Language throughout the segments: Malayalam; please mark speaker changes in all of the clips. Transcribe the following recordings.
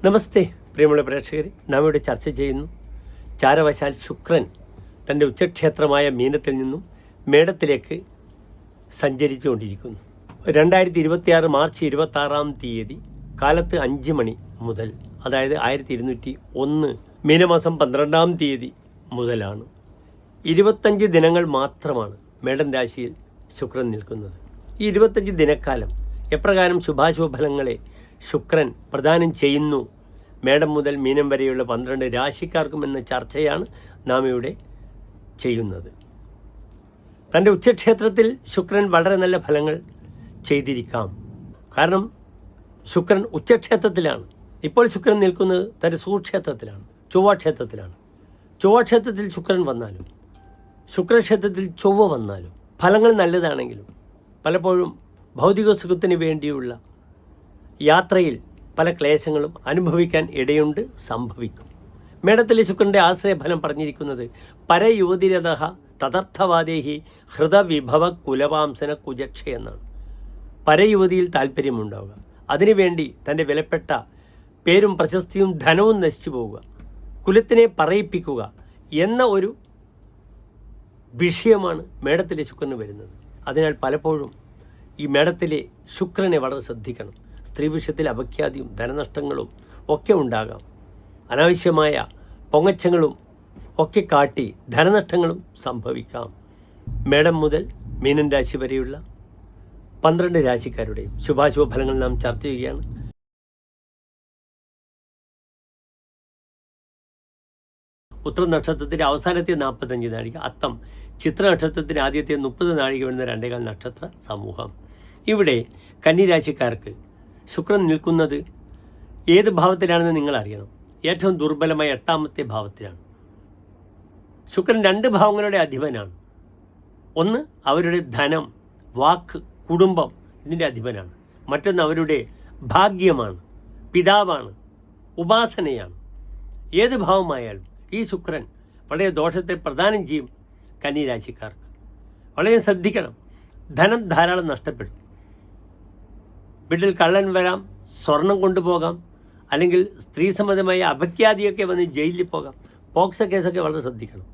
Speaker 1: നമസ്തേ പ്രിയമുള്ള പ്രേക്ഷകരെ, നാം ഇവിടെ ചർച്ച ചെയ്യുന്നു ചാരവശാൽ ശുക്രൻ തൻ്റെ ഉച്ചക്ഷേത്രമായ മീനത്തിൽ നിന്നും മേടത്തിലേക്ക് സഞ്ചരിച്ചുകൊണ്ടിരിക്കുന്നു. 2026 മാർച്ച് 26 കാലത്ത് 5 മണി മുതൽ, അതായത് 1201 മീനമാസം 12 മുതലാണ്. 25 ദിനങ്ങൾ മാത്രമാണ് മേടൻ രാശിയിൽ ശുക്രൻ നിൽക്കുന്നത്. ഈ 25 ദിനക്കാലം എപ്രകാരം ശുഭാശുഭ ഫലങ്ങളെ ശുക്രൻ പ്രദാനം ചെയ്യുന്നു മേടം മുതൽ മീനം വരെയുള്ള 12 രാശിക്കാർക്കും എന്ന ചർച്ചയാണ് നാം ഇവിടെ ചെയ്യുന്നത്. തൻ്റെ ഉച്ചക്ഷേത്രത്തിൽ ശുക്രൻ വളരെ നല്ല ഫലങ്ങൾ ചെയ്തിരിക്കാം. കാരണം ശുക്രൻ ഉച്ചക്ഷേത്രത്തിലാണ്. ഇപ്പോൾ ശുക്രൻ നിൽക്കുന്നത് തൻ്റെ സുക്ഷേത്രത്തിലാണ്, ചൊവ്വാക്ഷേത്രത്തിലാണ്. ചൊവ്വാക്ഷേത്രത്തിൽ ശുക്രൻ വന്നാലും ശുക്രക്ഷേത്രത്തിൽ ചൊവ്വ വന്നാലും ഫലങ്ങൾ നല്ലതാണെങ്കിലും പലപ്പോഴും ഭൗതിക സുഖത്തിന് വേണ്ടിയുള്ള യാത്രയിൽ പല ക്ലേശങ്ങളും അനുഭവിക്കാൻ ഇടയുണ്ട്, സംഭവിക്കും. മേടത്തിലെ ശുക്രൻ്റെ ആശ്രയഫലം പറഞ്ഞിരിക്കുന്നത് പരയുവതിരഥ തദർത്ഥവാദേഹി ഹൃദവിഭവ കുലവാംസന കുജക്ഷ എന്നാണ്. പരയുവതിയിൽ താല്പര്യമുണ്ടാവുക, അതിനുവേണ്ടി തൻ്റെ വിലപ്പെട്ട പേരും പ്രശസ്തിയും ധനവും നശിച്ചു പോവുക, കുലത്തിനെ പറയിപ്പിക്കുക എന്ന ഒരു വിഷയമാണ് മേടത്തിലെ ശുക്രന് വരുന്നത്. അതിനാൽ പലപ്പോഴും ഈ മേടത്തിലെ ശുക്രനെ വളരെ ശ്രദ്ധിക്കണം. സ്ത്രീ വിഷയത്തിൽ അപഖ്യാതിയും ധനനഷ്ടങ്ങളും ഒക്കെ ഉണ്ടാകാം. അനാവശ്യമായ പൊങ്ങച്ചങ്ങളും ഒക്കെ കാട്ടി ധനനഷ്ടങ്ങളും സംഭവിക്കാം. മേടം മുതൽ മീനൻ രാശി വരെയുള്ള 12 രാശിക്കാരുടെയും ശുഭാശുഭ ഫലങ്ങൾ നാം ചർച്ച ചെയ്യുകയാണ്. ഉത്തര നക്ഷത്രത്തിൻ്റെ അവസാനത്തെ 45 നാഴിക, അത്തം ചിത്ര നക്ഷത്രത്തിൻ്റെ ആദ്യത്തെ 30 നാഴിക വരുന്ന 2.25 നക്ഷത്ര സമൂഹം. ഇവിടെ കന്നിരാശിക്കാർക്ക് ശുക്രൻ നിൽക്കുന്നത് ഏത് ഭാവത്തിലാണെന്ന് നിങ്ങൾ അറിയണം. ഏറ്റവും ദുർബലമായ 8ാമത്തെ ഭാവത്തിലാണ്. ശുക്രൻ 2 ഭാവങ്ങളുടെ അധിപനാണ്. ഒന്ന് അവരുടെ ധനം, വാക്ക്, കുടുംബം, ഇതിൻ്റെ അധിപനാണ്. മറ്റൊന്ന് അവരുടെ ഭാഗ്യമാണ്, പിതാവാണ്, ഉപാസനയാണ്. ഏത് ഭാവമായാലും ഈ ശുക്രൻ വളരെ ദോഷത്തെ പ്രദാനം ചെയ്യും കന്നിരാശിക്കാർക്ക്. വളരെ ശ്രദ്ധിക്കണം. ധനം ധാരാളം നഷ്ടപ്പെടും. വീട്ടിൽ കള്ളൻ വരാം, സ്വർണം കൊണ്ടുപോകാം, അല്ലെങ്കിൽ സ്ത്രീ സംബന്ധമായ അപഖ്യാതിയൊക്കെ വന്ന് ജയിലിൽ പോകാം. പോക്സോ കേസൊക്കെ വളരെ ശ്രദ്ധിക്കണം.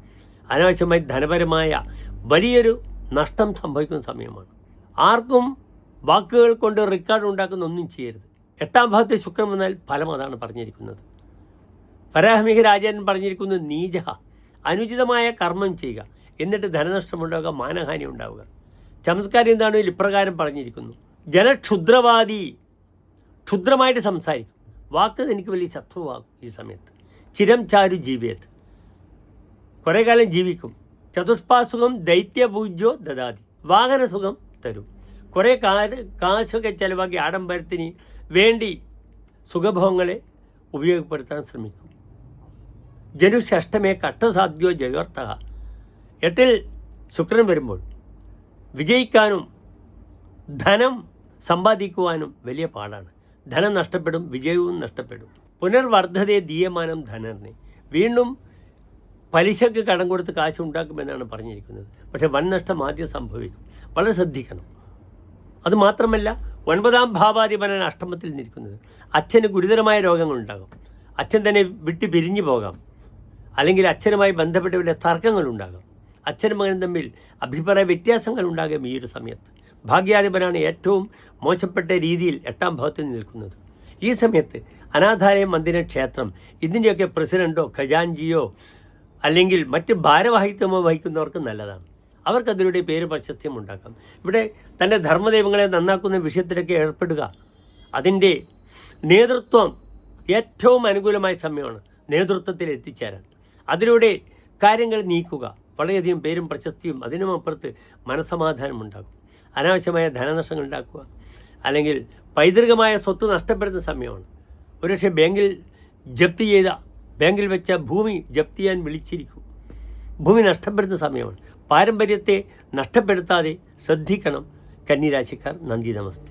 Speaker 1: അനാവശ്യമായി ധനപരമായ വലിയൊരു നഷ്ടം സംഭവിക്കുന്ന സമയമാണ്. ആർക്കും വാക്കുകൾ കൊണ്ട് റെക്കോർഡ് ഉണ്ടാക്കുന്ന ഒന്നും ചെയ്യരുത്. 8ാം ഭാവത്തെ ശുക്രൻ വന്നാൽ ഫലം അതാണ് പറഞ്ഞിരിക്കുന്നത്. വരാഹമിക രാജൻ പറഞ്ഞിരിക്കുന്നത് നീചഹ, അനുചിതമായ കർമ്മം ചെയ്യുക, എന്നിട്ട് ധനനഷ്ടമുണ്ടാവുക, മാനഹാനി ഉണ്ടാവുക. ചമത്കാരം എന്താണെങ്കിലും ഇപ്രകാരം പറഞ്ഞിരിക്കുന്നു. ജനക്ഷുദ്രവാദി, ക്ഷുദ്രമായിട്ട് സംസാരിക്കും. വാക്ക് എനിക്ക് വലിയ ശത്രുവാകും. ഈ സമയത്ത് ചിരം ചാരു ജീവിയത്, കുറേ കാലം ജീവിക്കും. ചതുഷ്പാസുഖം ദൈത്യപൂജ്യോ ദദാതി, വാഹനസുഖം തരും. കുറേ കാശൊക്കെ ചിലവാക്കി ആഡംബരത്തിന് വേണ്ടി സുഖഭോഗങ്ങളെ ഉപയോഗപ്പെടുത്താൻ ശ്രമിക്കും. ജനുഷഷ്ടമേ കഷ്ടസാധ്യോ ജയോർത്ഥ, 8ൽ ശുക്രൻ വരുമ്പോൾ വിജയിക്കാനും ധനം സമ്പാദിക്കുവാനും വലിയ പാടാണ്. ധനം നഷ്ടപ്പെടും, വിജയവും നഷ്ടപ്പെടും. പുനർവർദ്ധതയെ ദീയമാനം ധനർനെ, വീണ്ടും പലിശക്ക് കടം കൊടുത്ത് കാശ് ഉണ്ടാക്കുമെന്നാണ് പറഞ്ഞിരിക്കുന്നത്. പക്ഷേ വൻ നഷ്ടം ആദ്യം സംഭവിക്കും. വളരെ ശ്രദ്ധിക്കണം. അതുമാത്രമല്ല 9ാം ഭാവാധിപനാണ് അഷ്ടമത്തിൽ നിൽക്കുന്നത്. അച്ഛന് ഗുരുതരമായ രോഗങ്ങളുണ്ടാകും. അച്ഛൻ തന്നെ വിട്ട് പിരിഞ്ഞു പോകാം, അല്ലെങ്കിൽ അച്ഛനുമായി ബന്ധപ്പെട്ട വലിയ തർക്കങ്ങളുണ്ടാകാം. അച്ഛനും മകനും തമ്മിൽ അഭിപ്രായ വ്യത്യാസങ്ങൾ ഉണ്ടാകും. ഈ ഒരു സമയത്ത് ഭാഗ്യാധിപനാണ് ഏറ്റവും മോശപ്പെട്ട രീതിയിൽ 8ാം ഭാവത്തിൽ നിൽക്കുന്നത്. ഈ സമയത്ത് അനാഥാലയം, മന്ദിര, ക്ഷേത്രം, ഇതിൻ്റെയൊക്കെ പ്രസിഡൻറ്റോ ഖജാൻജിയോ അല്ലെങ്കിൽ മറ്റ് ഭാരവാഹിത്വമോ വഹിക്കുന്നവർക്ക് നല്ലതാണ്. അവർക്കതിലൂടെ പേര് പ്രശസ്തിയും ഉണ്ടാക്കാം. ഇവിടെ തൻ്റെ ധർമ്മദൈവങ്ങളെ നന്നാക്കുന്ന വിഷയത്തിലൊക്കെ ഏർപ്പെടുക, അതിൻ്റെ നേതൃത്വം ഏറ്റവും അനുകൂലമായ സമയമാണ് നേതൃത്വത്തിൽ എത്തിച്ചേരാൻ. അതിലൂടെ കാര്യങ്ങൾ നീക്കുക, വളരെയധികം പേരും പ്രശസ്തിയും അതിനുമപ്പുറത്ത് മനസ്സമാധാനം ഉണ്ടാകും. അനാവശ്യമായ ധനനഷ്ടങ്ങൾ ഉണ്ടാക്കുക, അല്ലെങ്കിൽ പൈതൃകമായ സ്വത്ത് നഷ്ടപ്പെടുന്ന സമയമാണ്. ഒരുപക്ഷെ ബാങ്കിൽ വെച്ച ഭൂമി ജപ്തി ചെയ്യാൻ വിളിച്ചിരിക്കും. ഭൂമി നഷ്ടപ്പെടുന്ന സമയമാണ്. പാരമ്പര്യത്തെ നഷ്ടപ്പെടുത്താതെ ശ്രദ്ധിക്കണം കന്നിരാശിക്കാർ. നന്ദി, നമസ്തേ.